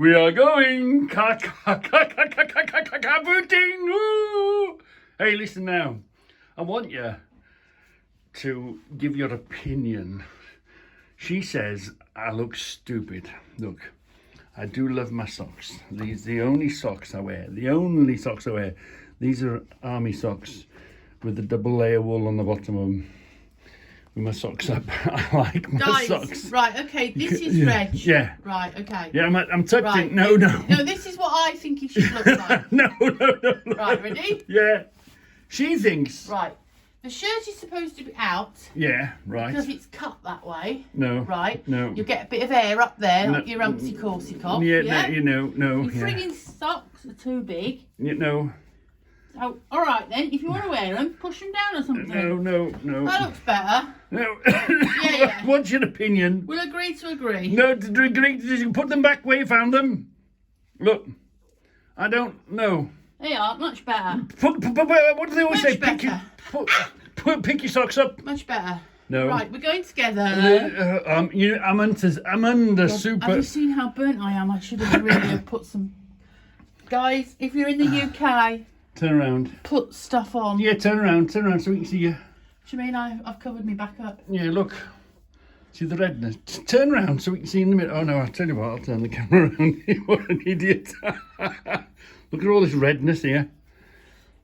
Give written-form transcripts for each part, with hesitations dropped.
We are going booting. Woo! Hey, listen now. I want you to give your opinion. She says I look stupid. Look, I do love my socks. These are the only socks I wear. The only socks I wear. These are army socks with the double layer wool on the bottom of them. With my socks up. I like my socks. Right, okay, this is Reg. Yeah. Right, okay. Yeah, I'm tucked right. in. No. No, this is what I think it should look like. No. Right, ready? Yeah. She thinks. Right. The shirt is supposed to be out. Yeah, right. Because it's cut that way. No. Right. No. You get a bit of air up there, like your umpty corsicoff. Yeah, no. Your Yeah. frigging socks are too big. Yeah, no. Oh, all right then. If you want to wear them, push them down or something. No. That looks better. No. Yeah. What's your opinion? We'll agree to agree. No, to agree. You put them back where you found them. Look, I don't know. They are much better. What do they always say? Much better. Pick your socks up. Much better. No. Right, we're going together. I'm under super. Have you seen how burnt I am? I should have really put some. Guys, if you're in the UK, turn around. put stuff on. Yeah, turn around so we can see you. Do you mean I've covered me back up? Yeah, look. See the redness. Turn around so we can see in the middle. Oh no, I'll tell you what, I'll turn the camera around. What an idiot. Look at all this redness here.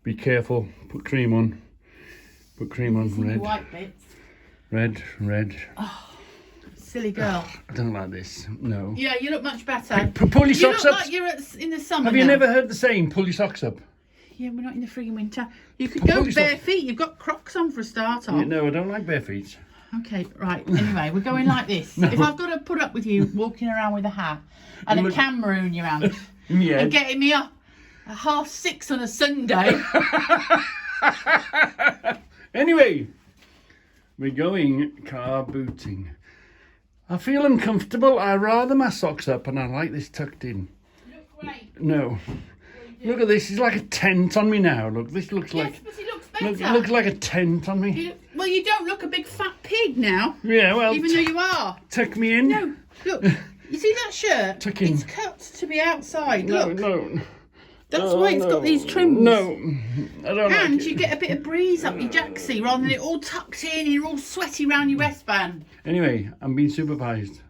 Be careful. Put cream on. Put cream on. Red. White bits. Red. Oh, silly girl. I don't like this. No. Yeah, you look much better. Pull your socks you look up. like you're in the summer. Have you never heard the saying, pull your socks up? Yeah, we're not in the frigging winter. You could go bare feet. You've got Crocs on for a start off. Yeah, no, I don't like bare feet. Okay, right. Anyway, we're going like this. No. If I've got to put up with you walking around with a hat and a camera in your hand yeah. and getting me up at 6:30 on a Sunday. Anyway, we're going car booting. I feel uncomfortable. I rather my socks up and I like this tucked in. You look great. No. Look at this. It's like a tent on me now. Look, this looks like. Yes, but it looks better. It looks like a tent on me. Well, you don't look a big fat pig now. Yeah, well. Even though you are. Tuck me in. No, look. You see that shirt? Tuck in. It's cut to be outside. No, look. no. That's why it's got these trims. No, I don't like And it. you get a bit of breeze up your jacksie rather than it all tucked in and you're all sweaty round your waistband. Anyway, I'm being supervised.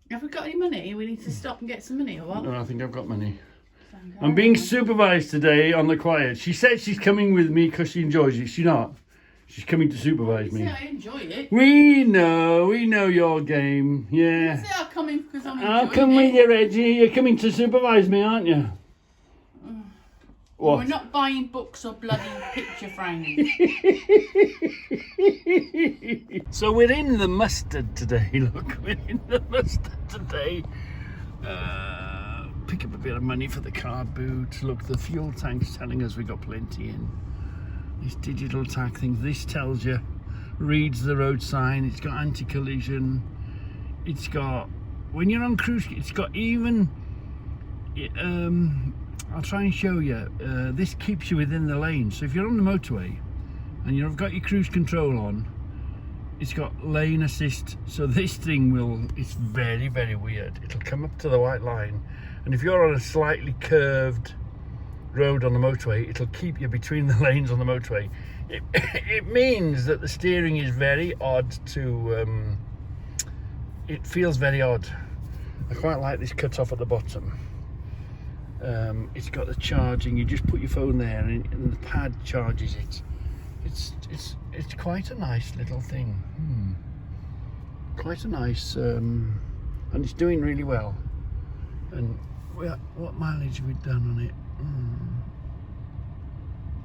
Have we got any money? We need to stop and get some money or what? No, I think I've got money. I'm being supervised today on the quiet. She says she's coming with me because she enjoys it. She's not. She's coming to supervise me. I enjoy it. We know your game. Yeah. I'll come in because I'm enjoying I'll come with you, Reggie. You're coming to supervise me, aren't you? What? We're not buying books or bloody picture frames. So we're in the mustard today. Look, we're in the mustard today. Pick up a bit of money for the car boot. Look, the fuel tank's telling us we got plenty in. This digital tag thing, this tells you, reads the road sign, it's got anti-collision, it's got, when you're on cruise, it's got even, I'll try and show you, this keeps you within the lane. So if you're on the motorway and you've got your cruise control on, it's got lane assist. So this thing it's very, very weird. It'll come up to the white line. And if you're on a slightly curved road on the motorway, it'll keep you between the lanes on the motorway. It means that the steering is very odd to, it feels very odd. I quite like this cut off at the bottom. It's got the charging, you just put your phone there and the pad charges it. It's quite a nice little thing. Quite a nice, and it's doing really well. And what mileage have we done on it?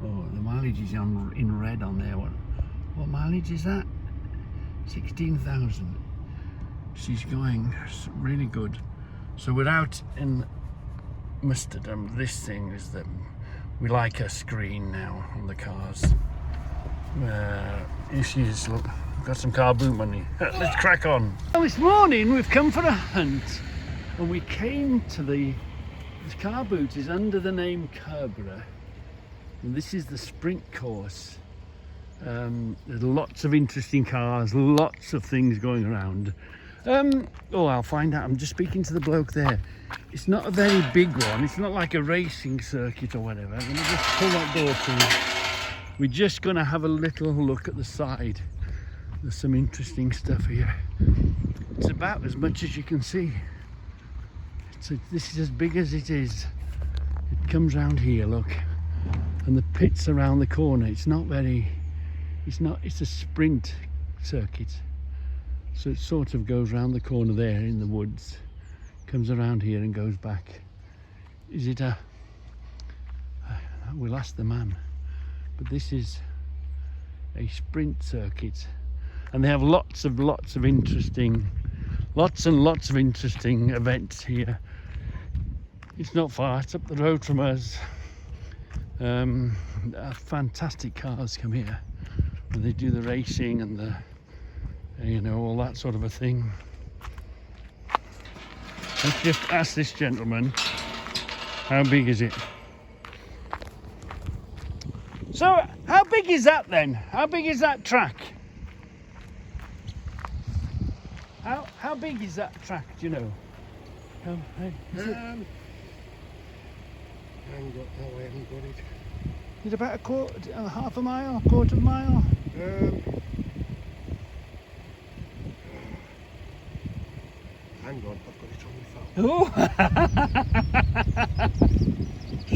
Oh, the mileage is in red on there. What mileage is that? 16,000. She's going really good. So we're out in mustard. This thing is that we like a screen now on the cars. Here she is. Look, we've got some car boot money. Let's crack on. Well, this morning we've come for a hunt, and we came to this car boot is under the name Curborough, and this is the sprint course. There's lots of interesting cars, lots of things going around, Oh, I'll find out. I'm just speaking to the bloke there. It's not a very big one. It's not like a racing circuit or whatever. Let me just pull that door to. We're just going to have a little look at the side. There's some interesting stuff here. It's about as much as you can see. This is as big as it is. It comes round here, look. And the pit's around the corner. It's a sprint circuit. So it sort of goes round the corner there in the woods, comes around here and goes back. Is it we'll ask the man, but this is a sprint circuit. And they have lots and lots of interesting events here. It's not far, it's up the road from us. Fantastic cars come here and they do the racing and the, you know, all that sort of a thing. Let's just ask this gentleman, how big is it? So, how big is that then? How big is that track? How big is that track, do you know? Is it? I haven't got it. Is it about half a mile, quarter of a mile? Hang on, I've got it on my phone. Oh!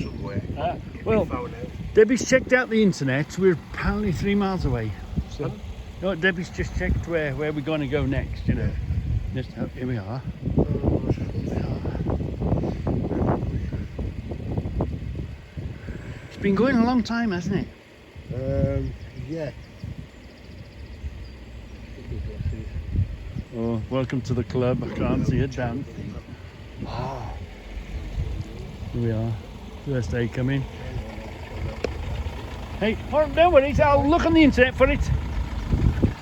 Somewhere. Well, Debbie's checked out the internet. We're apparently 3 miles away. So, no, Debbie's just checked where we're going to go next, you know. Just, here we are. It's been going a long time, hasn't it? Yeah. Oh, welcome to the club. I can't see a damn thing. Oh. Here we are. First day coming. Hey, don't worry, I'll look on the internet for it.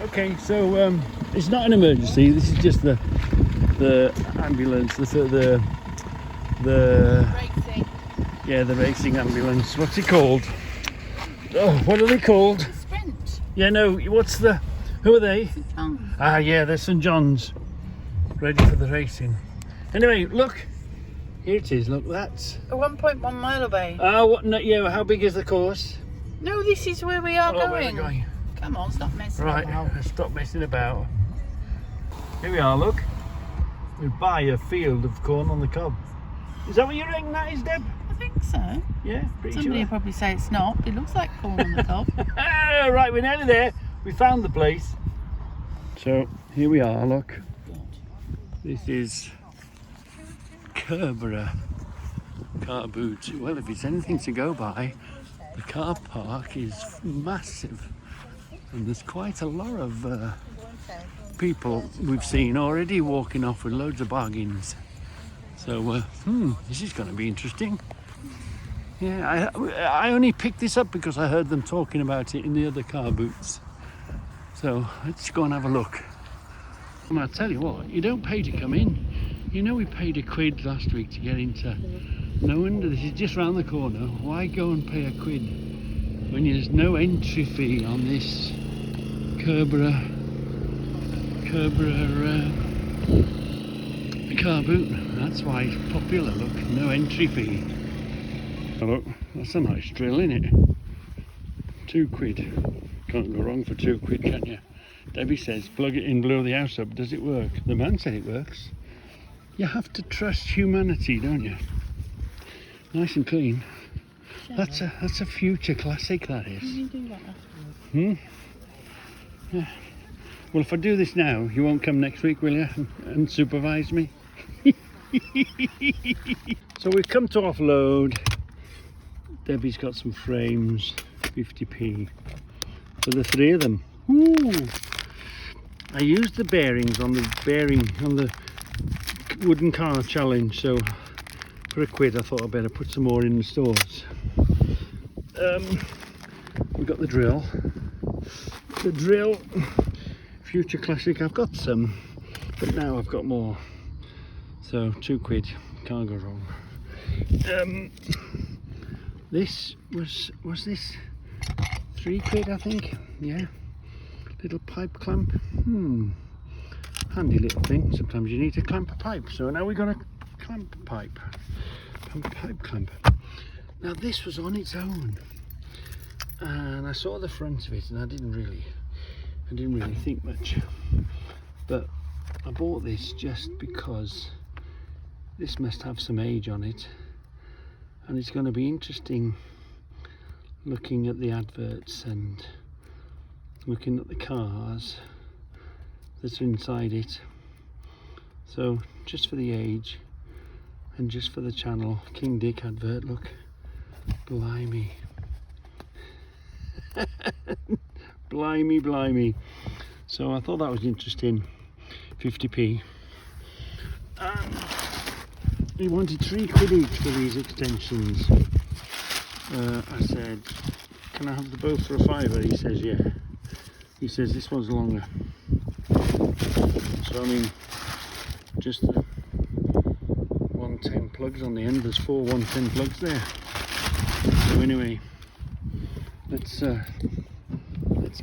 Okay, so it's not an emergency. This is just the ambulance, the Racing. yeah, the racing ambulance. What's it called? Oh, what are they called? Sprint. Yeah, no. Who are they? St. John's. Ah, yeah, they're St. John's. Ready for the racing. Anyway, look. Here it is. Look, that's. 1.1 mile away. What? No, yeah. How big is the course? No, this is where we are Oh, where going. are we going? Come on, stop messing Right, about. let's stop messing about. Here we are. Look. We buy a field of corn on the cob. Is that what you reckon that is, Deb? I think so. Yeah, pretty Somebody will sure. probably say it's not. It looks like corn on the cob. Right, we're nearly there. We found the place. So here we are. Look. This is Curborough car boot. Well, if it's anything to go by, the car park is massive, and there's quite a lot of people we've seen already walking off with loads of bargains. So this is going to be interesting. Yeah, I only picked this up because I heard them talking about it in the other car boots. So let's go and have a look. And I'll tell you what, you don't pay to come in. You know, we paid £1 last week to get into. No wonder, this is just round the corner. Why go and pay £1 when there's no entry fee on this Curborough car boot? That's why it's popular. Look, no entry fee. Oh, look, that's a nice drill, isn't it? £2. Can't go wrong for £2, can you? Debbie says, plug it in, blow the house up. Does it work? The man said it works. You have to trust humanity, don't you? Nice and clean. That's a future classic, that is. You do that. Yeah. Well, if I do this now, you won't come next week, will you? And supervise me? So we've come to offload. Debbie's got some frames, 50p for the 3 of them. Ooh. I used the bearings on the wooden car challenge, so for £1 I thought I'd better put some more in the stores. We've got the drill, future classic. I've got some, but now I've got more, so £2, can't go wrong. This was this £3, I think. Yeah, little pipe clamp. handy little thing. Sometimes you need to clamp a pipe, so now we've got a clamp pipe, pipe clamp. Now this was on its own, and I saw the front of it, and I didn't really think much, but I bought this just because this must have some age on it, and it's going to be interesting looking at the adverts and looking at the cars that's inside it. So just for the age and just for the channel, King Dick advert, look, blimey. blimey. So I thought that was interesting. 50p. He wanted £3 each for these extensions. I said, can I have the both for a £5? He says yeah. He says this one's longer. So I mean, just the 110 plugs on the end. There's 4 110 plugs there. So anyway, let's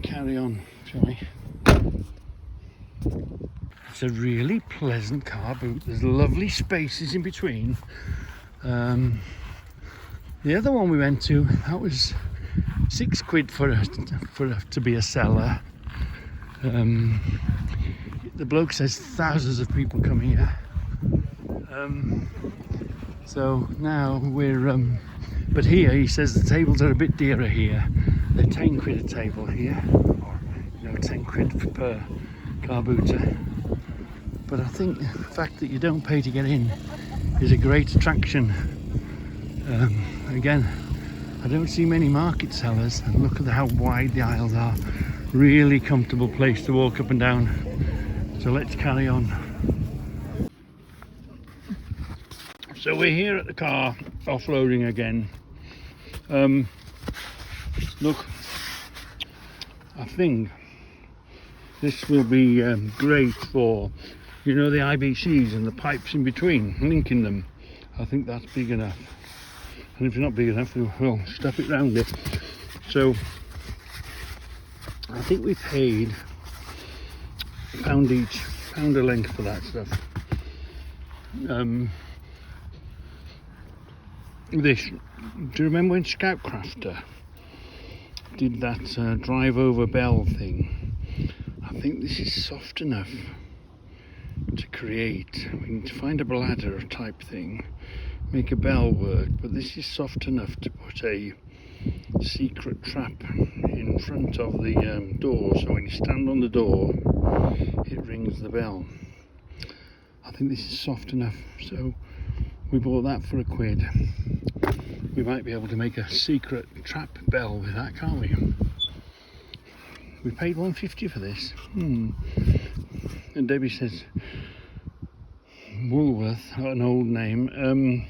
carry on, shall we? It's a really pleasant car boot. There's lovely spaces in between. The other one we went to, that was £6 for to be a seller. The bloke says thousands of people come here. So now we're, but here he says the tables are a bit dearer here. They're £10 a table here, or 10 quid per car booter. But I think the fact that you don't pay to get in is a great attraction. Again, I don't see many market sellers, and look at how wide the aisles are. Really comfortable place to walk up and down. So let's carry on. So we're here at the car, offloading again. Look, I think this will be great for, the IBCs and the pipes in between, linking them. I think that's big enough. And if it's not big enough, we'll stuff it round it. So I think we paid £1 each, £1 a length for that stuff. This, do you remember when Scoutcrafter did that drive over bell thing? I think this is soft enough to create. We need to find a bladder type thing, make a bell work, but this is soft enough to put a secret trap in front of the door, so when you stand on the door it rings the bell. I think this is soft enough, so we bought that for £1. We might be able to make a secret trap bell with that, can't we? We paid £1.50 for this. And Debbie says Woolworth, an old name.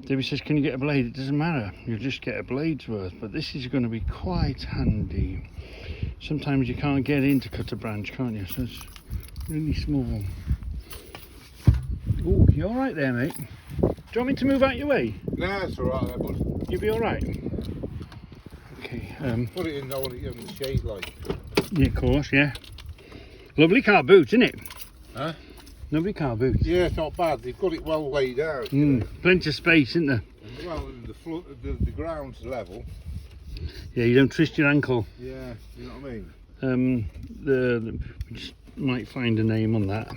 Debbie says, can you get a blade? It doesn't matter, you'll just get a blade's worth, but this is going to be quite handy. Sometimes you can't get in to cut a branch, can't you? So it's really small. Oh, you all right there, mate? Do you want me to move out your way? No, it's alright there, bud. You'll be all right. Okay. Put it in though in the shade, like. Yeah, of course, yeah. Lovely car boot, isn't it? Huh? Lovely car boot. Yeah, it's not bad. They've got it well laid out. Plenty of space, isn't there? And well, the ground's level. Yeah, you don't twist your ankle. Yeah, you know what I mean? We just might find a name on that.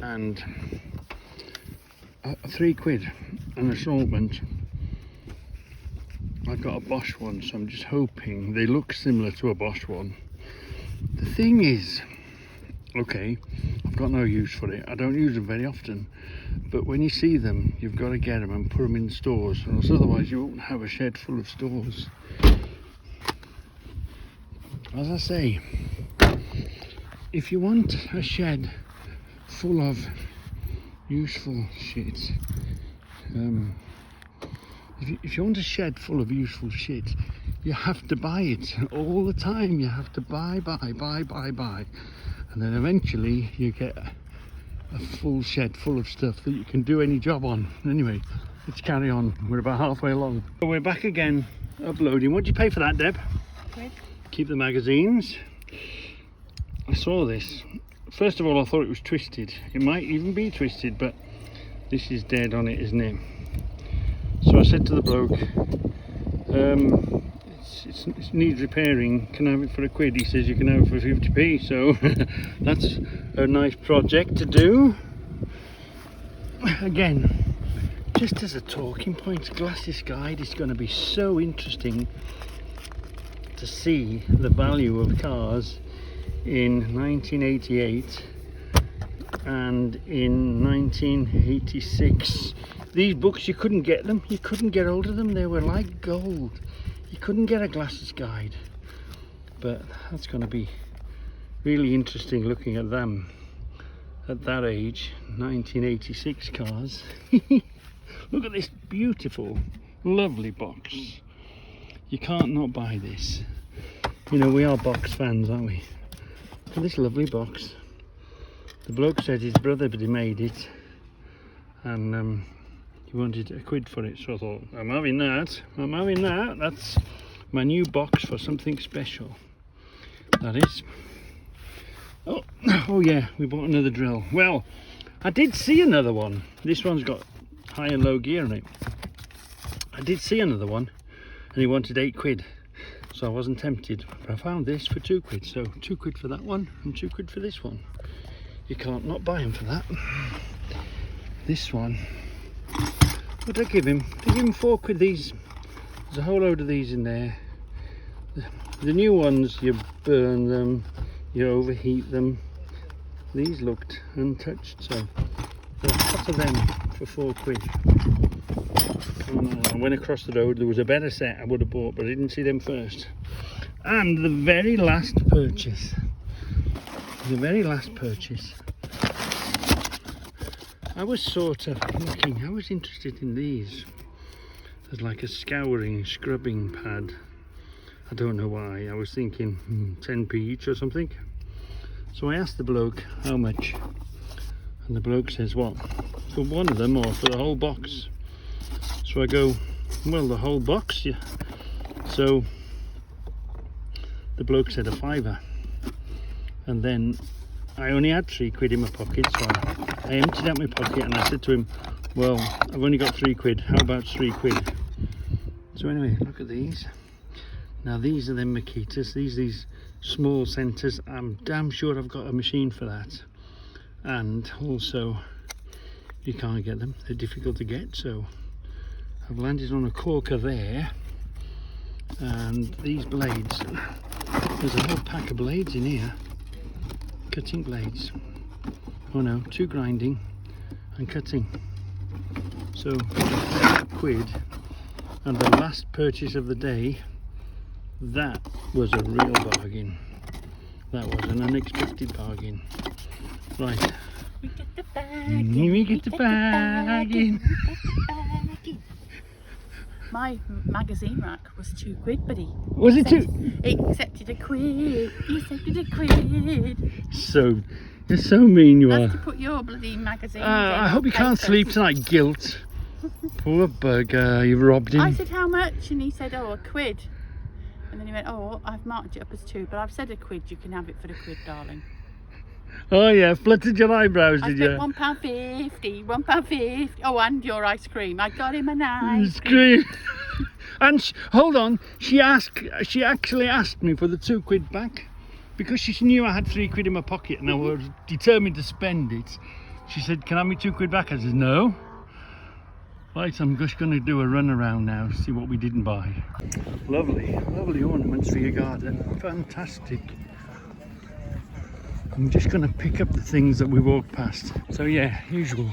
And £3 an assortment. I got a Bosch one, so I'm just hoping they look similar to a Bosch one. The thing is, okay, I've got no use for it. I don't use them very often, but when you see them, you've got to get them and put them in stores, or else otherwise you won't have a shed full of stores. As I say, if you want a shed full of useful shit, if you want a shed full of useful shit, you have to buy it all the time. You have to buy, and then eventually you get a full shed full of stuff that you can do any job on. Anyway, let's carry on. We're about halfway along. So we're back again, uploading. What did you pay for that, Deb? £1. Keep the magazines. I saw this. First of all, I thought it was twisted. It might even be twisted, but this is dead on it, isn't it? So I said to the bloke, it needs repairing, can I have it for £1? He says you can have it for 50p, so that's a nice project to do. Again, just as a talking point, Glasses Guide is going to be so interesting to see the value of cars in 1988 and in 1986. These books, you couldn't get them, you couldn't get hold of them, they were like gold. You couldn't get a Glasses Guide. But that's going to be really interesting looking at them at that age. 1986 cars. Look at this beautiful, lovely box. You can't not buy this. You know, we are box fans, aren't we? Look at this lovely box. The bloke said his brother had made it, and he wanted £1 for it, so I thought, I'm having that, that's my new box for something special, that is. Oh yeah, we bought another drill. Well, I did see another one. This one's got high and low gear in it. I did see another one, and he wanted £8, so I wasn't tempted, but I found this for £2, so £2 for that one, and £2 for this one. You can't not buy them for that. This one, what did I give him? They give him £4. These, there's a whole load of these in there. The new ones, you burn them, you overheat them. These looked untouched, so there's a lot of them for £4. I went across the road, there was a better set I would have bought, but I didn't see them first. And the very last purchase. I was sort of looking, I was interested in these. There's like a scrubbing pad. I don't know why, I was thinking 10p each or something. So I asked the bloke how much, and the bloke says, what, for one of them or for the whole box? So I go, well, the whole box, yeah. So the bloke said £5, and then I only had £3 in my pocket, so I emptied out my pocket and I said to him, well, I've only got £3, how about £3? So anyway, look at these. Now these are them Makitas, these small centres. I'm damn sure I've got a machine for that. And also, you can't get them, they're difficult to get, so I've landed on a corker there. And these blades, there's a whole pack of blades in here. Cutting blades. Oh no, 2 grinding and cutting. So £1, and the last purchase of the day, that was a real bargain. That was an unexpected bargain. Right. We get the bargain. We get the bargain. My magazine rack was £2, buddy. Was it two? He accepted £1. He accepted £1. So, you're so mean you That's are. to put your bloody magazine. I hope you can't sleep tonight, guilt. Poor bugger, you've robbed him. I said, how much? And he said, oh, £1. And then he went, oh, I've marked it up as 2, but I've said £1, you can have it for £1, darling. Oh yeah, fluttered your eyebrows, I did spent you? £1.50, £1.50. Oh, and your ice cream. I got him an ice Scream. cream. And hold on, she actually asked me for the £2 back, because she knew I had £3 in my pocket and I was determined to spend it. She said, can I have me £2 back? I said, no. Right, I'm just going to do a run around now, see what we didn't buy. Lovely ornaments for your garden, fantastic. I'm just going to pick up the things that we walked past. So yeah, usual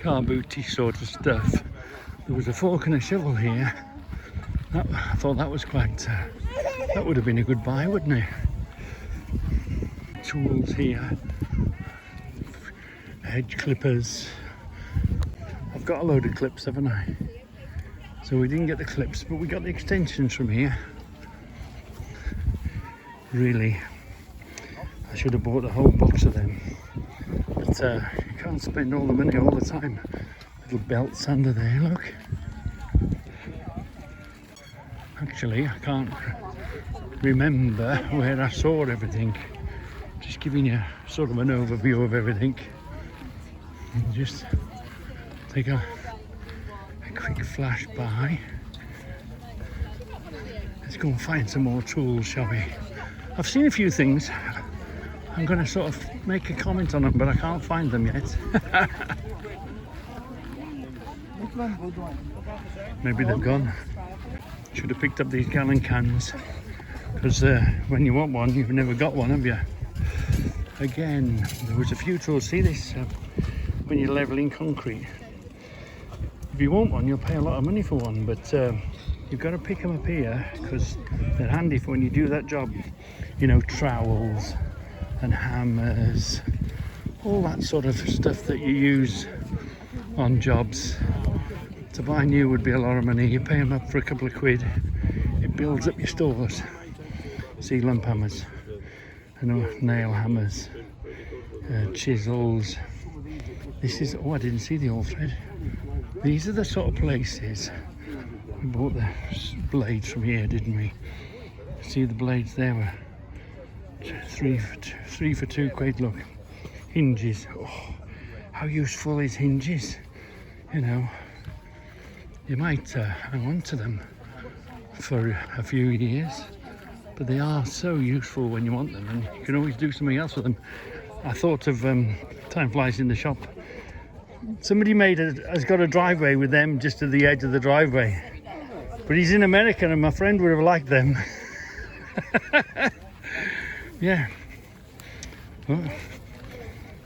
car booty sort of stuff. There was a fork and a shovel here. I thought that was quite, that would have been a good buy, wouldn't it? Tools here, hedge clippers. I've got a load of clips, haven't I? So we didn't get the clips, but we got the extensions from here. Really, I should have bought a whole box of them. But you can't spend all the money all the time. Little belts under there, look. Actually, I can't remember where I saw everything. Just giving you sort of an overview of everything. And just take a quick flash by. Let's go and find some more tools, shall we? I've seen a few things. I'm going to sort of make a comment on them, but I can't find them yet. Maybe they've gone. Should have picked up these gallon cans, because when you want one, you've never got one, have you? Again, there was a few tools. See this? When you're levelling concrete, if you want one, you'll pay a lot of money for one, but you've got to pick them up here because they're handy for when you do that job. You know, trowels and hammers, all that sort of stuff that you use on jobs. To buy new would be a lot of money. You pay them up for a couple of quid, it builds up your stores. See, lump hammers, nail hammers, chisels. This is, oh, I didn't see the old thread. These are the sort of places we bought the blades from here, didn't we? See, the blades there were three for 2 quid. Look, hinges. Oh, how useful is hinges? You know, you might hang on to them for a few years, but they are so useful when you want them, and you can always do something else with them. I thought of time flies in the shop. Somebody has got a driveway with them just at the edge of the driveway, but he's in America, and my friend would have liked them. Yeah. Well,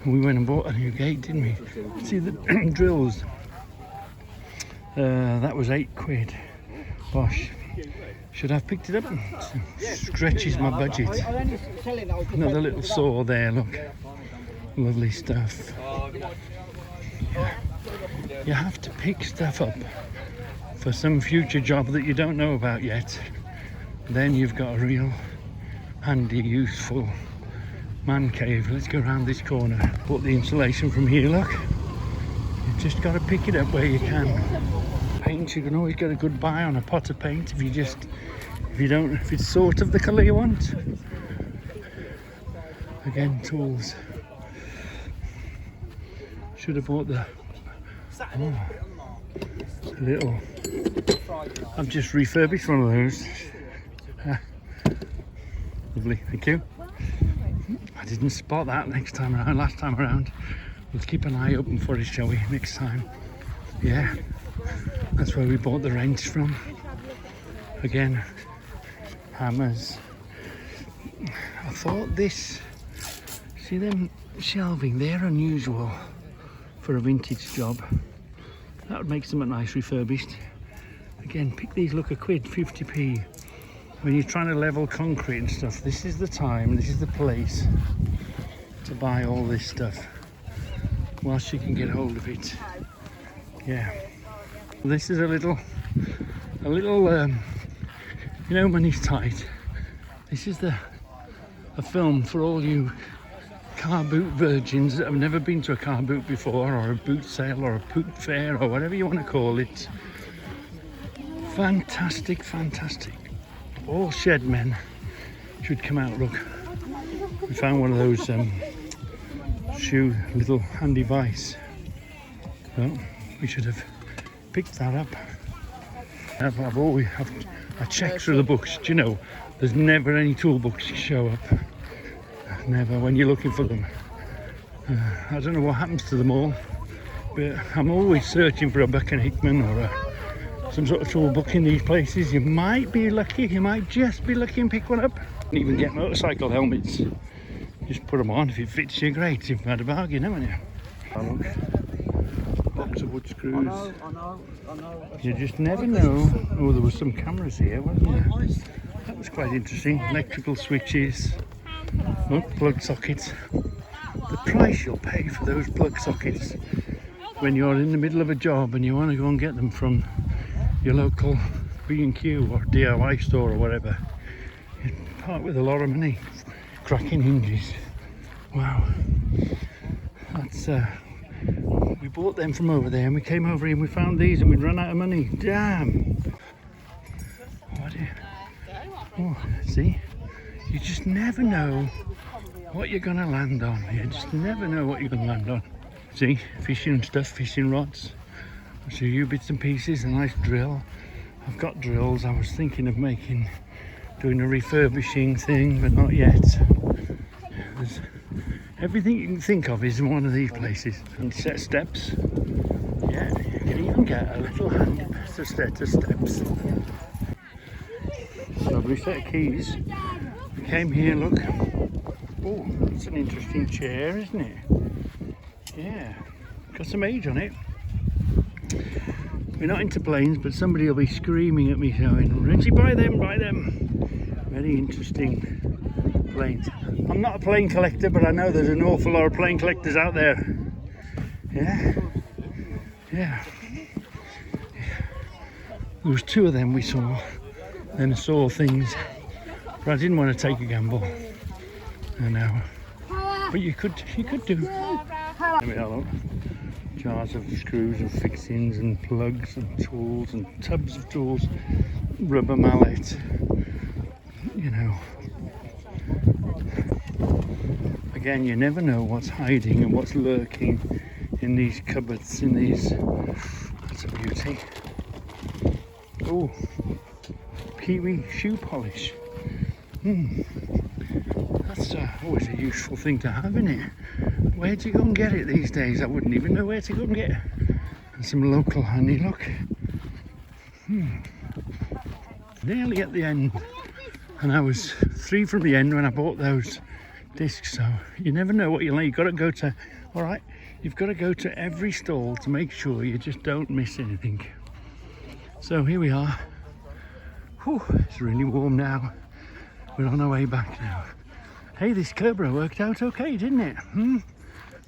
we went and bought a new gate, didn't we? See the drills. That was 8 quid. Bosh. Should have picked it up. Stretches my budget. Another little saw there, look. Lovely stuff. Yeah. You have to pick stuff up for some future job that you don't know about yet. Then you've got a real handy, useful man cave. Let's go around this corner. Bought the insulation from here, look. You've just got to pick it up where you can. Paint, you can always get a good buy on a pot of paint if it's sort of the colour you want. Again, tools. Should have bought the little. I've just refurbished one of those. Lovely, thank you. I didn't spot that last time around. Let's keep an eye open for it, shall we, next time? Yeah, that's where we bought the wrench from. Again, hammers. I thought this, see them shelving, they're unusual for a vintage job. That would make something nice refurbished. Again, pick these, look, a quid, 50p. When you're trying to level concrete and stuff, this is the time, this is the place to buy all this stuff whilst you can get hold of it. Yeah, this is a little you know, money's tight. This is a film for all you car boot virgins that have never been to a car boot before, or a boot sale, or a boot fair, or whatever you want to call it. Fantastic, fantastic. All shed men should come out. Look, we found one of those shoe little handy vice. So we should have picked that up. I checked through the books. Do you know, there's never any tool books show up. Never when you're looking for them. I don't know what happens to them all, but I'm always searching for a Buck and Hickman or some sort of tool book in these places. You might be lucky, you might just be lucky and pick one up. You can even get motorcycle helmets. Just put them on, if it fits you, great. You've had a bargain, haven't you? Oh, look. Box of wood screws. I know. You just never know. Oh, there was some cameras here, wasn't there? That was quite interesting. Electrical switches. Look, plug sockets. The price you'll pay for those plug sockets when you're in the middle of a job and you want to go and get them from your local B&Q or DIY store or whatever. You part with a lot of money. Cracking hinges. Wow. That's we bought them from over there and we came over here and we found these and we'd run out of money. Damn. Oh, see? You just never know what you're gonna land on. You just never know what you're gonna land on. See, fishing stuff, fishing rods. I'll show you bits and pieces, a nice drill. I've got drills. I was thinking of doing a refurbishing thing, but not yet. There's everything you can think of is in one of these places. And set steps. Yeah, you can even get a little handy set of steps. Lovely set of keys. Came here, look. Oh, it's an interesting chair, isn't it? Yeah, got some age on it. We're not into planes, but somebody will be screaming at me saying, Richie, buy them, buy them. Very interesting planes. I'm not a plane collector, but I know there's an awful lot of plane collectors out there. Yeah, yeah. There was 2 of them we saw, then I saw things, but I didn't want to take a gamble. I know, but you could do. Let me have a look. Jars of screws and fixings and plugs and tools and tubs of tools, rubber mallet, you know. Again, you never know what's hiding and what's lurking in these cupboards, in these. That's a beauty. Oh, kiwi shoe polish. That's always a useful thing to have, isn't it? Where do you go and get it these days? I wouldn't even know where to go and get it. And some local honey, look. Nearly at the end. And I was 3 from the end when I bought those discs, so you never know what you'll need. You've got to go to, alright, you've got to go to every stall to make sure you just don't miss anything. So here we are. Whew, it's really warm now. We're on our way back now. Hey, this Curborough worked out okay, didn't it?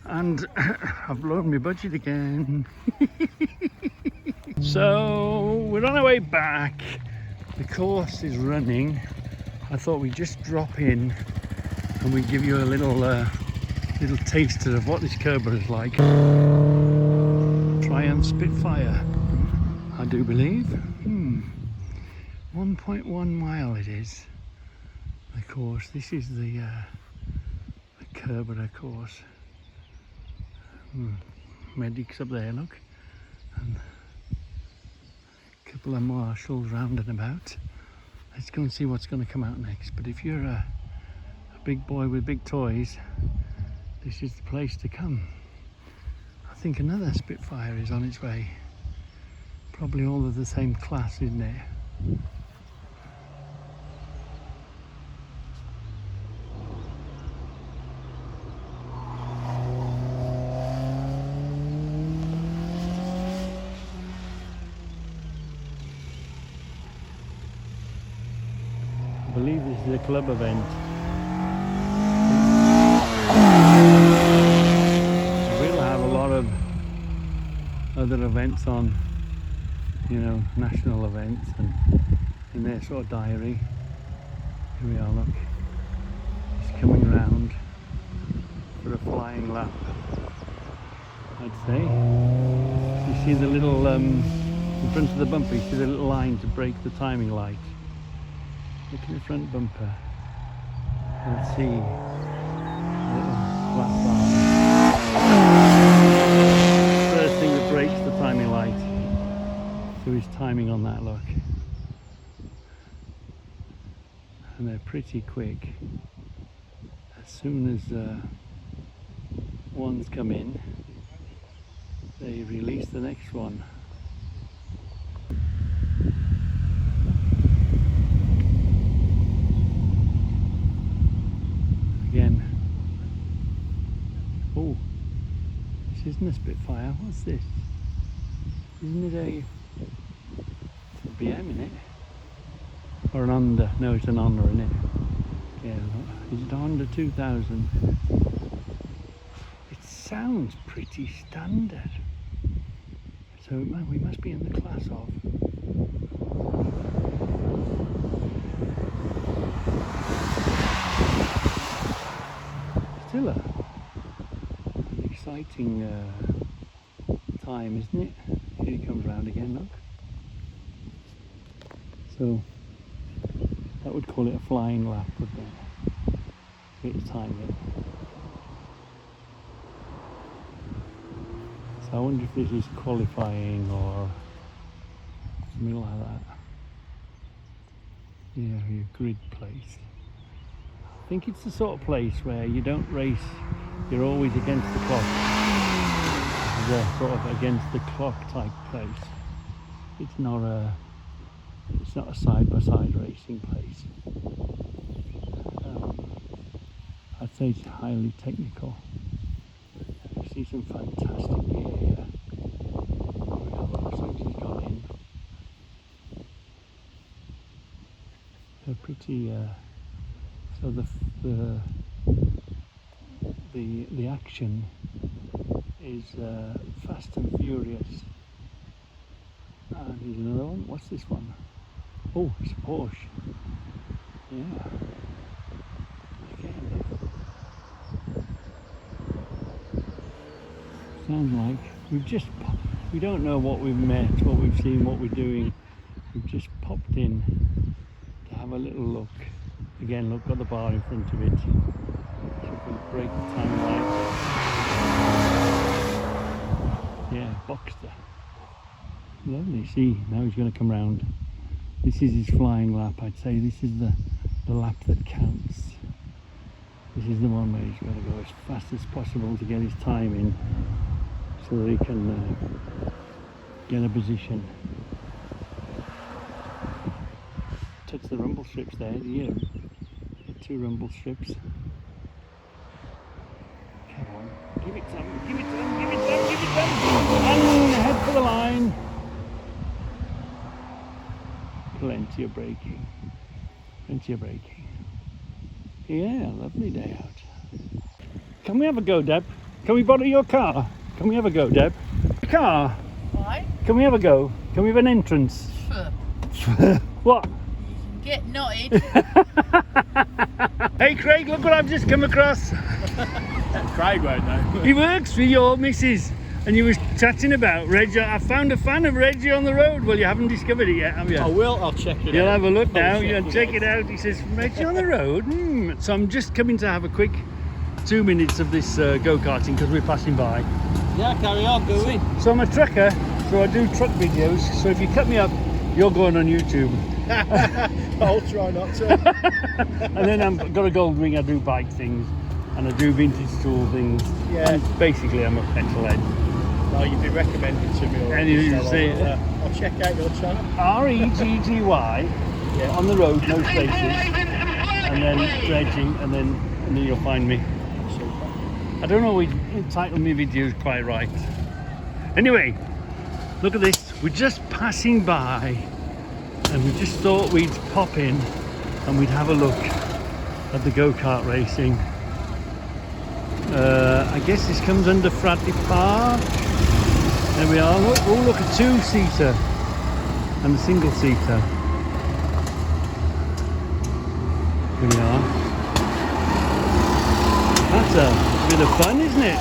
And I've blown my budget again. So we're on our way back. The course is running. I thought we'd just drop in and we'd give you a little taster of what this Curborough is like. Triumph Spitfire, I do believe. 1.1 mile it is. The course. This is the Curborough course. Medics up there, look, and a couple of marshals round and about. Let's go and see what's going to come out next. But if you're a big boy with big toys, this is the place to come. I think another Spitfire is on its way. Probably all of the same class, isn't it? I believe this is a club event. We'll have a lot of other events on, you know, national events and in their sort of diary. Here we are, look. It's coming round for a flying lap, I'd say. You see the little, in front of the bumper, you see the little line to break the timing light. Look at the front bumper. Let's see. A little flat bar. First thing that breaks the timing light. So he's timing on that, look. And they're pretty quick. As soon as one's come in, they release the next one. Again. Oh, this isn't a Spitfire. What's this? Isn't it a BM in it? Or an Honda? No, it's an Honda, isn't it? Yeah, is it a Honda 2000? It sounds pretty standard. So we must be in the class of. Still an exciting time, isn't it? Here he comes round again, look. So that would call it a flying lap, wouldn't it? get his time in. So I wonder if this is qualifying or something like that. Yeah, your grid place. I think it's the sort of place where you don't race, you're always against the clock. It's a sort of against the clock type place. It's not a side-by-side racing place. I'd say it's highly technical. You see some fantastic gear here. Looks like she's gone in. They're pretty. So the action is fast and furious. And here's another one. What's this one? Oh, it's a Porsche. Yeah. Again. Sounds like we don't know what we've met, what we've seen, what we're doing. We've just popped in to have a little look. Again, look, got the bar in front of it. So we can break the time light. Yeah, Boxster. Lovely. See, now he's going to come round. This is his flying lap. I'd say this is the lap that counts. This is the one where he's got to go as fast as possible to get his time in, so that he can get a position. Touch the rumble strips there. Do you hear them? 2 rumble strips. Come on, give it some, give it some, give it some, give it some. And head for the line. Plenty of braking. Plenty of braking. Yeah, lovely day out. Can we have a go, Deb? Can we borrow your car? Can we have a go, Deb? Car? Why? Can we have a go? Can we have an entrance? What? Get knotted. Hey Craig, look what I've just come across. Craig won't know. He works for your missus, and you was chatting about Reggie. I found a fan of Reggie on the road. Well, you haven't discovered it yet, have you? I will, I'll check it out. You'll have a look now, I'll you'll check it out. He says, Reggie on the road? So I'm just coming to have a quick 2 minutes of this go-karting because we're passing by. Yeah, carry on, go in. So I'm a trucker, so I do truck videos. So if you cut me up, you're going on YouTube. I'll try not to. And then I've got a gold ring, I do bike things, and I do vintage tool things. Yeah. And basically I'm a petrol head. No, you've been recommended to me already. And you so see I'll check out your channel. REGGY, Yeah. on the road, no spaces, and then dredging, and then you'll find me. Super. I don't always title my videos quite right. Anyway, look at this. We're just passing by, and we just thought we'd pop in and we'd have a look at the go-kart racing. I guess this comes under Fradley Park. There we are. Look, oh look, a 2-seater and a single-seater. Here we are. That's a bit of fun, isn't it?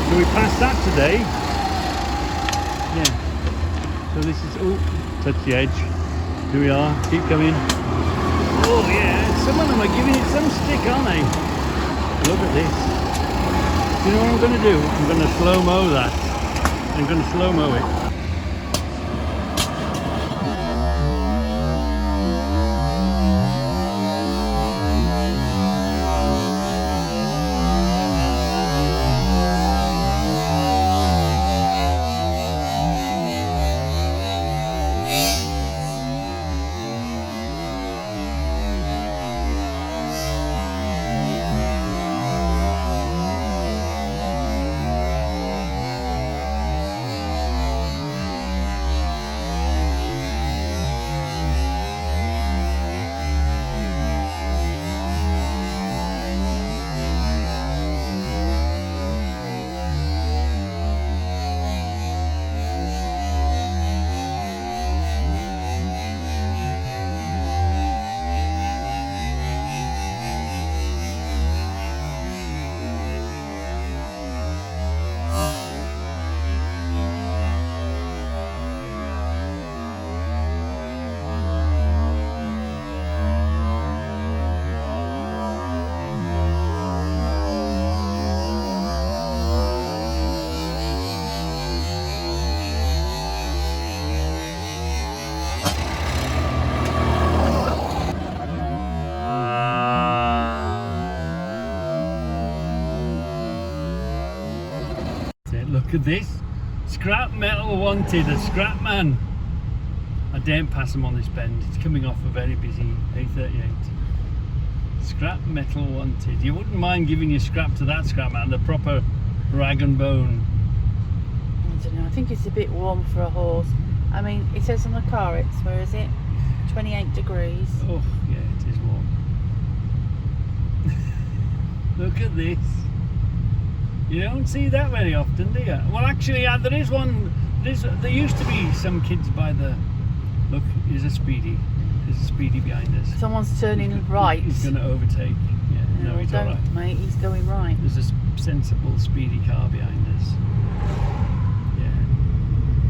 So we passed that today. Yeah. So this is, oh, touch the edge. Here we are, keep coming. Oh yeah, some of them are giving it some stick, aren't they? Look at this. You know what I'm going to do? I'm going to slow-mo that. I'm going to slow-mo it. Look at this. Scrap metal wanted, a scrap man. I daren't pass him on this bend. It's coming off a very busy A38. Scrap metal wanted. You wouldn't mind giving your scrap to that scrap man, the proper rag and bone. I don't know, I think it's a bit warm for a horse. I mean, it says on the car it's, where is it? 28 degrees. Oh, yeah, it is warm. Look at this. You don't see that very often, do you? Well, actually, yeah, there is one. There used to be some kids by the... Look, there's a Speedy. There's a Speedy behind us. Someone's turning right. He's going to overtake. Yeah, no, he's all don't, right. mate, he's going right. There's a sensible Speedy car behind us. Yeah.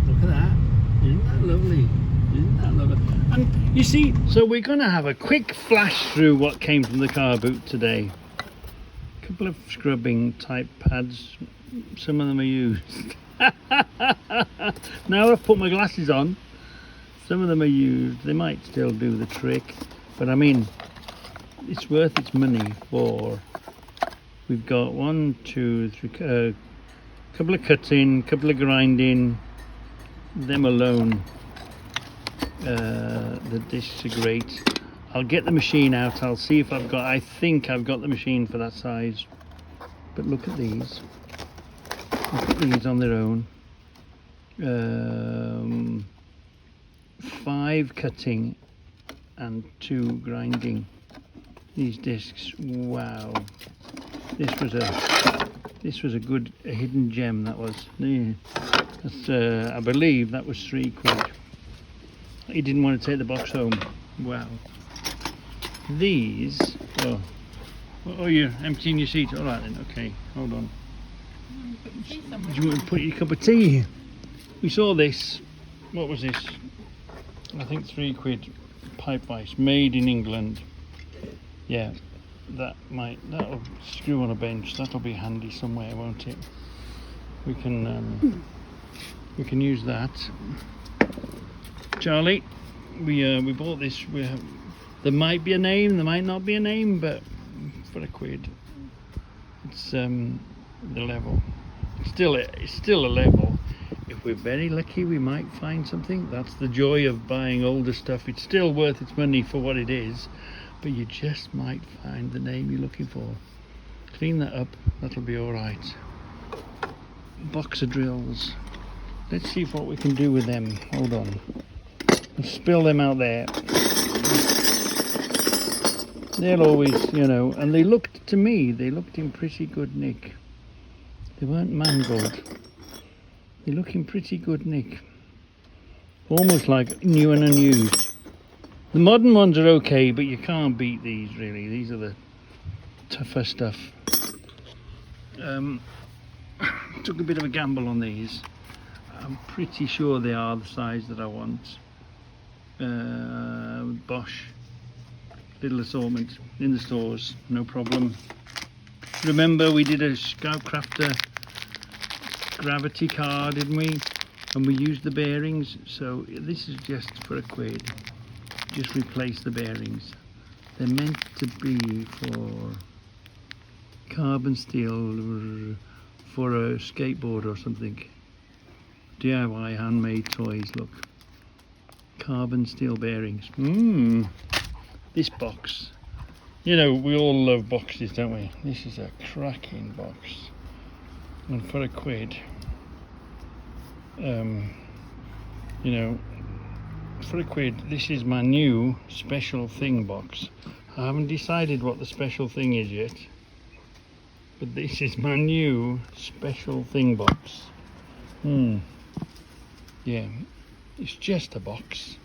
Look at that. Isn't that lovely? Isn't that lovely? And you see, so we're going to have a quick flash through what came from the car boot today. A couple of scrubbing type pads. Some of them are used. Now I've put my glasses on. Some of them are used. They might still do the trick. But I mean, it's worth its money for... We've got 1, 2, 3, couple of cutting, couple of grinding. Them alone, the discs are great. I'll get the machine out. I'll see if I've got... I think I've got the machine for that size. But look at these. Look at these on their own. 5 cutting and 2 grinding. These discs, wow. This was a good hidden gem, that was. Yeah. That's, I believe that was £3. He didn't want to take the box home. Wow. These, oh, you're emptying your seat. All right then, okay, hold on. Do you want to put your cup of tea? We saw this. What was this? I think £3 pipe ice, made in England. Yeah, that'll screw on a bench. That'll be handy somewhere, won't it? We can use that. Charlie, we bought this. There might be a name, there might not be a name, but for £1, it's the level. It's still a level. If we're very lucky, we might find something. That's the joy of buying older stuff. It's still worth its money for what it is, but you just might find the name you're looking for. Clean that up, that'll be all right. Boxer drills. Let's see what we can do with them. Hold on. Let's spill them out there. They'll always, you know, and they looked, to me, they looked in pretty good nick. They weren't mangled. They look in pretty good nick. Almost like new and unused. The modern ones are okay, but you can't beat these really. These are the tougher stuff. Took a bit of a gamble on these. I'm pretty sure they are the size that I want. Bosch. Little assortment in the stores, no problem. Remember we did a Scoutcrafter gravity car, didn't we? And we used the bearings, so this is just for £1. Just replace the bearings. They're meant to be for carbon steel for a skateboard or something. DIY handmade toys, look. Carbon steel bearings. This box. You know, we all love boxes, don't we? This is a cracking box. And for £1, you know, for £1, this is my new special thing box. I haven't decided what the special thing is yet, but this is my new special thing box. Yeah, it's just a box,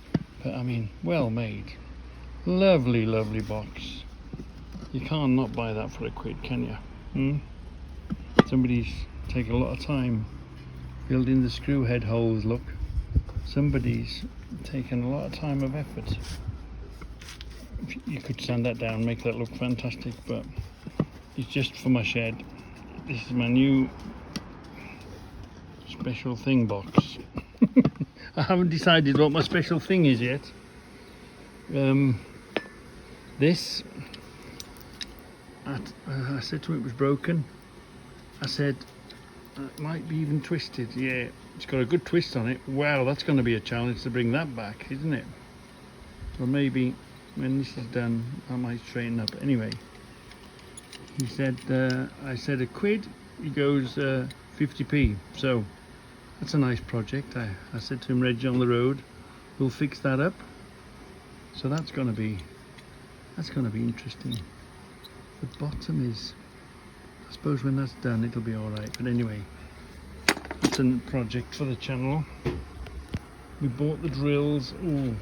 but I mean, well made. Lovely, lovely box. You can't not buy that for £1, can you? Somebody's taken a lot of time building the screw head holes, look. Somebody's taken a lot of time of effort. You could sand that down, make that look fantastic, but it's just for my shed. This is my new special thing box. I haven't decided what my special thing is yet. This, I said to him it was broken. I said, It might be even twisted. Yeah, it's got a good twist on it. Wow, that's going to be a challenge to bring that back, isn't it? Well, maybe when this is done, I might straighten up. Anyway, he said, I said a quid. He goes 50p. So that's a nice project. I said to him, Reg on the road, we'll fix that up. So that's going to be interesting. The bottom is, I suppose when that's done it'll be all right. But anyway, it's a project for the channel. We bought the drills. Ooh.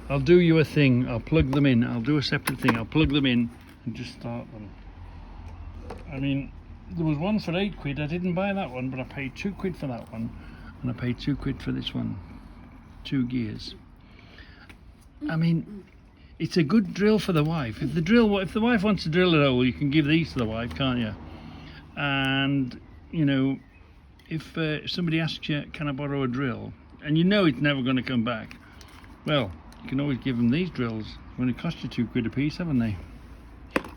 I'll do you a thing. I'll plug them in. I'll do a separate thing. I'll plug them in and just start them. I mean, there was one for 8 quid. I didn't buy that one, but I paid 2 quid for that one, and I paid 2 quid for this one. 2 gears. I mean, it's a good drill for the wife. If the wife wants to drill a hole, you can give these to the wife, can't you? And you know, if somebody asks you, "Can I borrow a drill?" and you know it's never going to come back, well, you can always give them these drills. When it cost you 2 quid a piece, haven't they?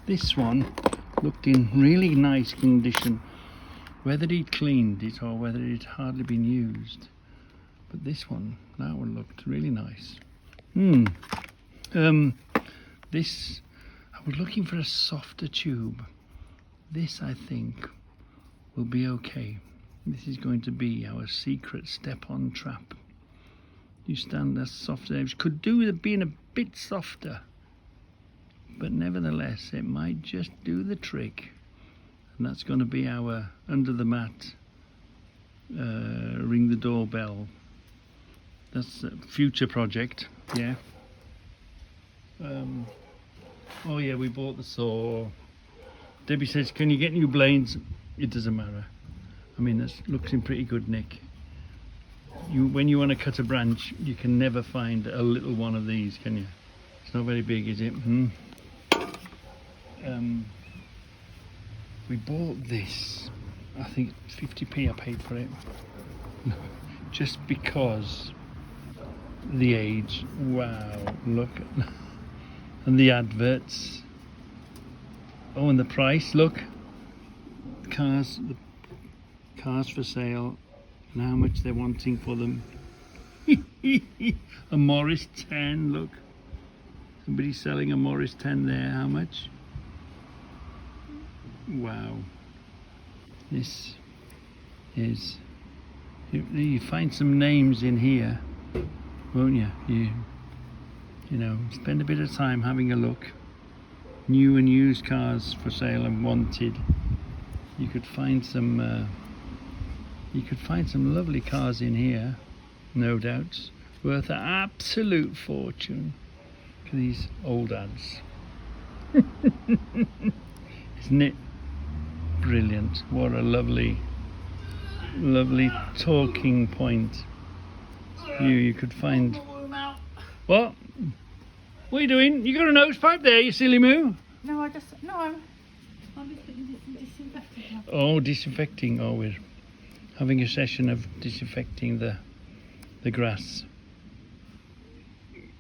This one looked in really nice condition, whether he'd cleaned it or whether it had hardly been used. But this one, that one looked really nice. This, I was looking for a softer tube. This, I think, will be okay. This is going to be our secret step-on trap. You stand as soft as it could do with being a bit softer, but nevertheless, it might just do the trick. And that's going to be our under the mat, ring the doorbell. That's a future project, yeah. Oh yeah, we bought the saw. Debbie says, can you get new blades? It doesn't matter. I mean, this looks in pretty good nick. When you want to cut a branch, you can never find a little one of these, can you? It's not very big, is it? We bought this. I think 50p I paid for it. Just because the age. Wow, look. And the adverts. Oh, and the price, look. Cars for sale and how much they're wanting for them. A Morris 10, look. Somebody's selling a Morris 10 there. How much? Wow. This is... You find some names in here, won't you? You know, spend a bit of time having a look. New and used cars for sale and wanted. You could find some lovely cars in here, no doubt, worth an absolute fortune. Look at these old ads. Isn't it brilliant? What a lovely talking point. You could find... What? What are you doing? You got a nose pipe there, you silly moo? No, I'm just putting disinfecting. Oh, disinfecting. Oh, we're having a session of disinfecting the grass.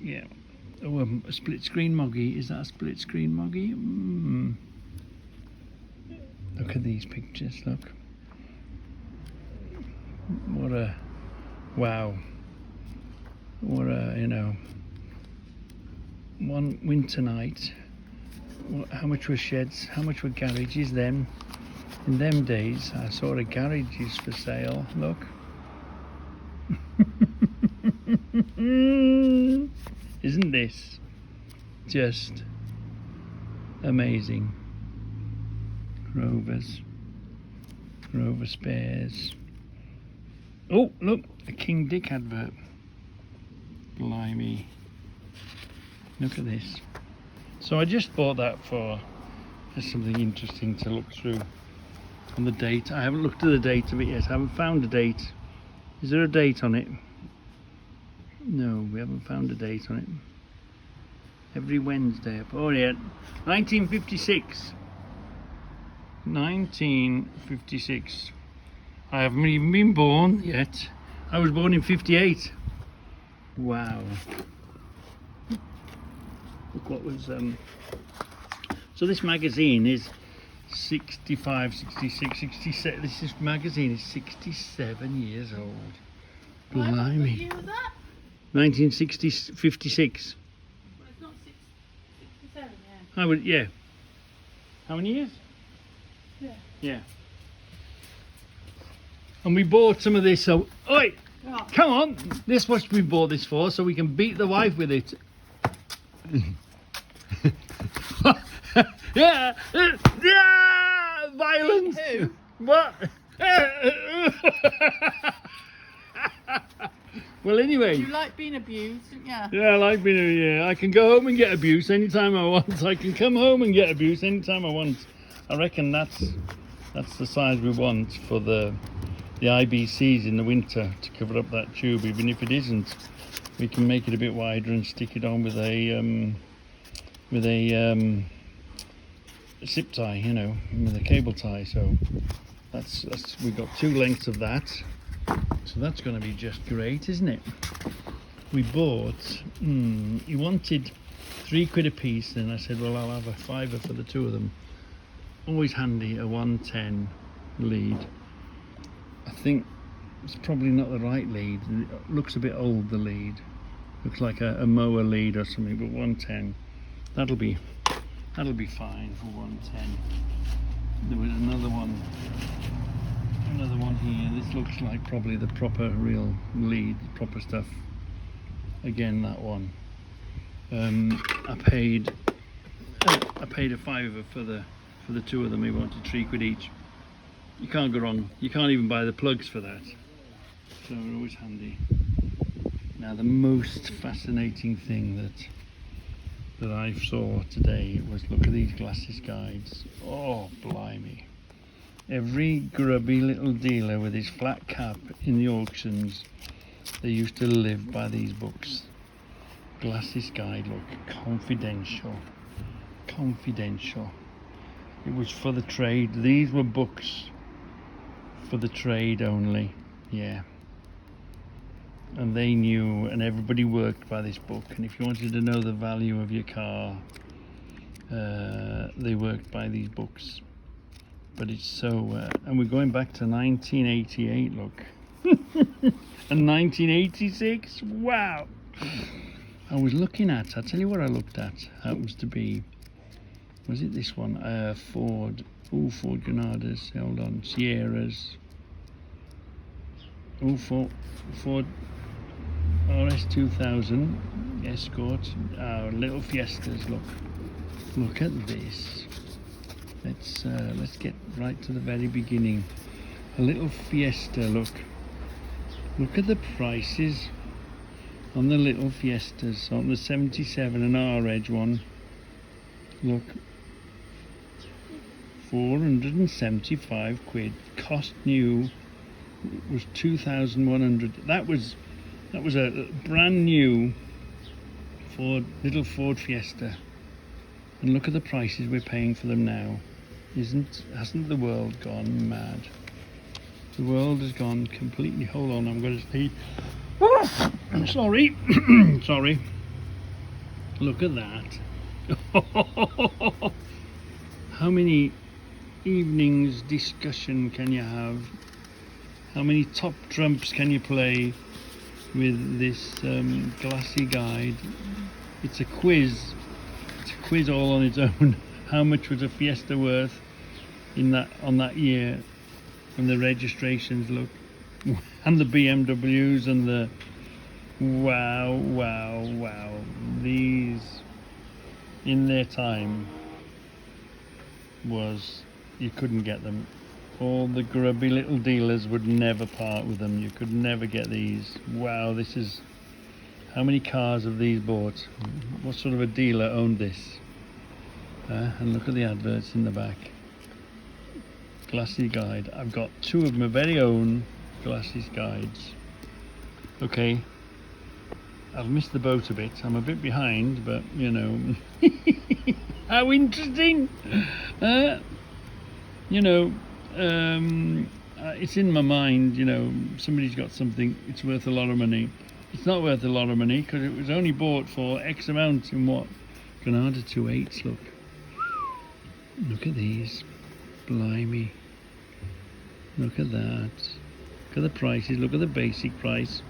Yeah. Oh, a split screen moggy. Is that a split screen moggy? Look at these pictures, look. What a... Wow. What a, you know... One winter night. How much were sheds? How much were garages then? In them days, I saw a garages for sale. Look. Isn't this just amazing? Rover spares. Oh, look, a King Dick advert. Blimey. Look at this. So I just bought that for something interesting to look through. On the date, I haven't looked at the date of it yet. I haven't found a date. Is there a date on it? No, we haven't found a date on it. Every Wednesday. Oh yeah, 1956. 1956. I haven't even been born yet. I was born in 58. Wow. Look what was so this magazine is 65, 66, 67. This magazine is 67 years old. Why, what Blimey. year was that? 1960, 56. Well, it's not 67, yeah. I would, yeah. How many years? Yeah. Yeah. And we bought some of this, so, oi, Right. come on. This is what we bought this for, so we can beat the wife with it. Yeah, yeah, violence. Who? What? Well, anyway. You like being abused, didn't you? Yeah, I like being yeah. I can go home and get abuse anytime I want. I can come home and get abuse anytime I want. I reckon that's the size we want for the IBCs in the winter to cover up that tube. Even if it isn't, we can make it a bit wider and stick it on with a zip tie, you know, with a cable tie. So that's we've got 2 lengths of that. So that's going to be just great, isn't it? We bought, he wanted £3 a piece, and I said, well, I'll have a £5 for the 2 of them. Always handy, a 110 lead. I think it's probably not the right lead. It looks a bit old, the lead. Looks like a mower lead or something, but 110. That'll be fine for 110. There was another one here. This looks like probably the proper real lead, proper stuff. Again, that one. I paid a £5 for the 2 of them. He wanted £3 each. You can't go wrong. You can't even buy the plugs for that. So they're always handy. Now the most fascinating thing that I saw today was, look at these glasses guides. Oh, blimey. Every grubby little dealer with his flat cap in the auctions, they used to live by these books. Glasses guide, look, confidential. It was for the trade. These were books for the trade only, yeah. And they knew, and everybody worked by this book. And if you wanted to know the value of your car, they worked by these books. But it's so, and we're going back to 1988, look. And 1986, wow. I was looking at, I'll tell you what I looked at. Happens to be, was it this one? Ford Granadas, hold on, Sierras. Ford RS 2000 Escort, our little Fiestas, look at this. Let's get right to the very beginning. A little Fiesta, look at the prices on the little Fiestas, on the 77 and R-Edge one. Look, £475. Cost new was 2,100. That was a brand new little Ford Fiesta. And look at the prices we're paying for them now. Hasn't the world gone mad? The world has gone completely. Hold on, I'm going to see. Sorry. Sorry. Look at that. How many evenings discussion can you have? How many top trumps can you play with this glassy guide? It's a quiz. It's a quiz all on its own. How much was a Fiesta worth on that year? And the registrations, look, and the BMWs and the wow. These in their time was, you couldn't get them. All the grubby little dealers would never part with them. You could never get these. Wow, this is, how many cars have these bought? What sort of a dealer owned this? And look at the adverts in the back. Glasses guide. I've got 2 of my very own glasses guides. Okay, I've missed the boat a bit. I'm a bit behind, but you know. How interesting! You know, it's in my mind. You know, somebody's got something. It's worth a lot of money. It's not worth a lot of money because it was only bought for X amount in what? Granada 2.8s. Look at these. Blimey. Look at that. Look at the prices. Look at the basic price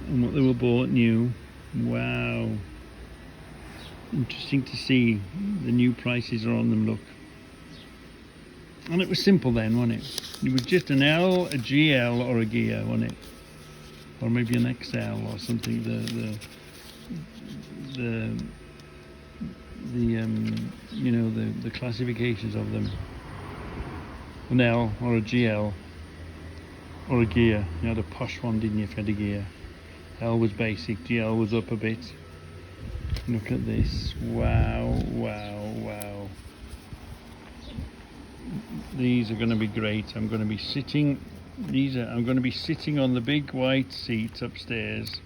and what they were bought new. Wow. Interesting to see the new prices are on them, look. And it was simple then, wasn't it? It was just an L, a GL or a gear, wasn't it? Or maybe an XL or something. You know, the classifications of them. An L or a GL or a gear. You had a posh one, didn't you, if you had a gear? L was basic, GL was up a bit. Look at this. Wow, wow, wow. These are going to be great. I'm going to be sitting on the big white seats upstairs,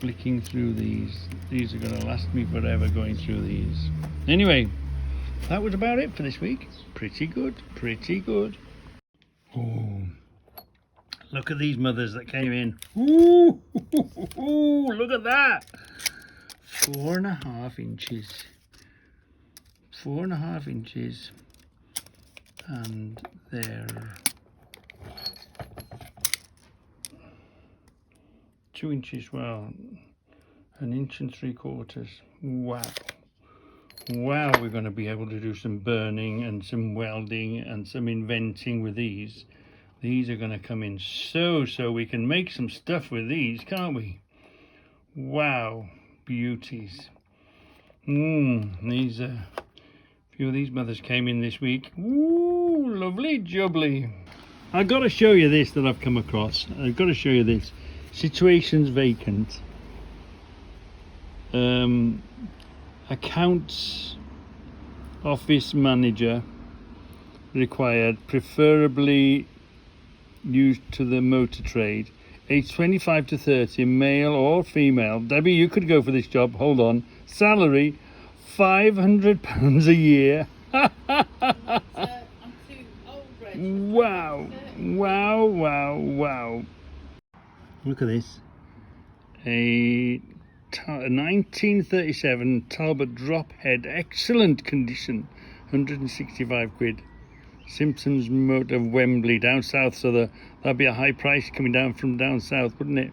flicking through these. These are going to last me forever going through these. Anyway, that was about it for this week. Pretty good, pretty good. Oh, look at these mothers that came in. Ooh, look at that. 4.5 inches. 4.5 inches. And they're 2 inches, well, 1 inch and 3/4. Wow. Wow, we're going to be able to do some burning and some welding and some inventing with these. These are going to come in so we can make some stuff with these, can't we? Wow, beauties. These a few of these mothers came in this week. Ooh, lovely jubbly. I've got to show you this that I've come across. I've got to show you this. Situations vacant. Accounts office manager required, preferably used to the motor trade. Age 25 to 30, male or female. Debbie, you could go for this job. Hold on. Salary £500 a year. I'm too old, Reg. Wow, wow, wow, wow. Look at this. A 1937 Talbot drop head, excellent condition, 165 quid. Simpsons Motor Wembley, down south, so that'd be a high price coming down from down south, wouldn't it?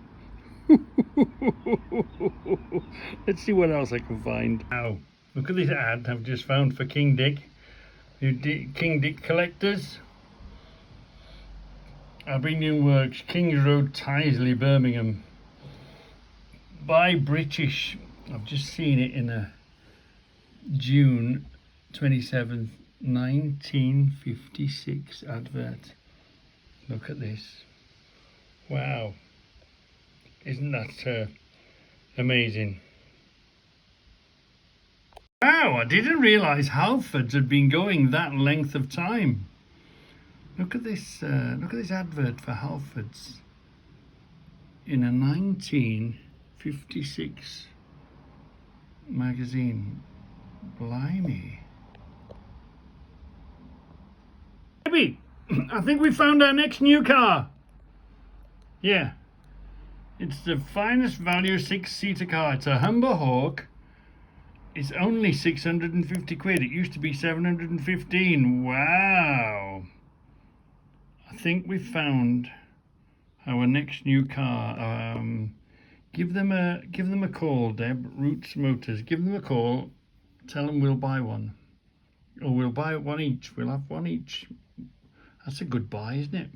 Let's see what else I can find. Wow, look at this ad I've just found for King Dick. King Dick collectors. Albanian Works, Kings Road, Tyseley, Birmingham. By British. I've just seen it in a June 27th, 1956 advert. Look at this. Wow. Isn't that amazing? Wow, I didn't realise Halfords had been going that length of time. Look at this advert for Halfords in a 1956 magazine. Blimey. Maybe. I think we found our next new car. Yeah. It's the finest value 6-seater car. It's a Humber Hawk. It's only 650 quid. It used to be 715. Wow. I think we found our next new car. Give them a call, Deb. Roots Motors. Give them a call. Tell them we'll buy one. Or we'll buy one each. We'll have one each. That's a good buy, isn't it?